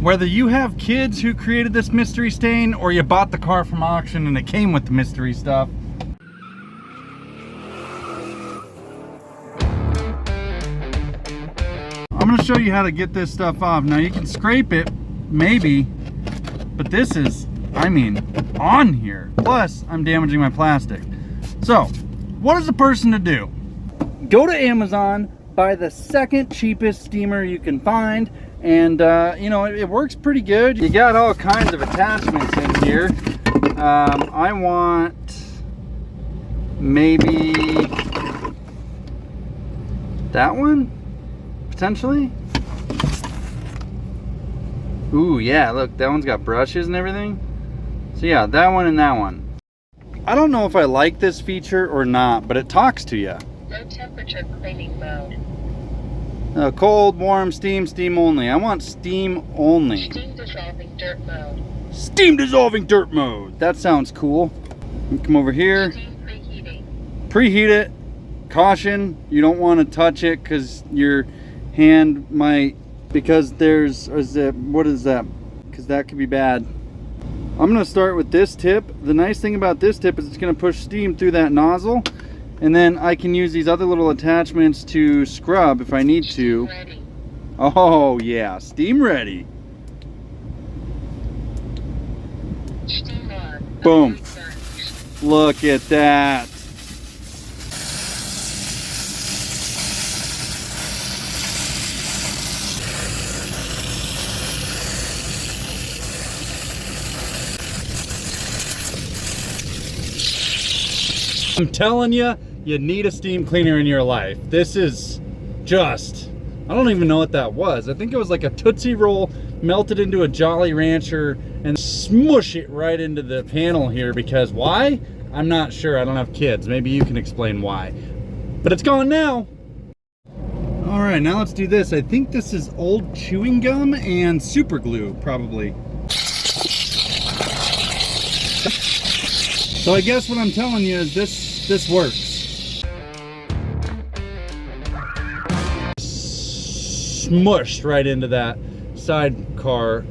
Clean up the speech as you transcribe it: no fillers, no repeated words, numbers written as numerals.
Whether you have kids who created this mystery stain or you bought the car from auction and it came with the mystery stuff, I'm gonna show you how to get this stuff off. Now you can scrape it, maybe, but this is, I mean, on here. Plus, I'm damaging my plastic. So, what is the person to do? Go to Amazon, buy the second cheapest steamer you can find, and you know, it works pretty good. You got all kinds of attachments in here. I want maybe that one, potentially. Ooh, yeah, look, that one's got brushes and everything. So yeah, that one and that one. I don't know if I like this feature or not, but it talks to you. Low temperature cleaning mode. Cold, warm, steam, steam only. I want steam only. Steam dissolving dirt mode. Steam dissolving dirt mode. That sounds cool. Come over here. Steam preheating. Preheat it. Caution, you don't want to touch it because your hand might, because there's, what is that? Because that could be bad. I'm going to start with this tip. The nice thing about this tip is it's going to push steam through that nozzle, and then I can use these other little attachments to scrub if I need to. Steam ready. Oh yeah, steam ready. Steam on. Boom. Look at that. I'm telling you, you need a steam cleaner in your life. This is just, I don't even know what that was. I think it was like a Tootsie Roll melted into a Jolly Rancher and smush it right into the panel here, because why? I'm not sure. I don't have kids. Maybe you can explain why. But it's gone now. All right, now let's do this. I think this is old chewing gum and super glue, probably. So I guess what I'm telling you is this works. Smushed right into that sidecar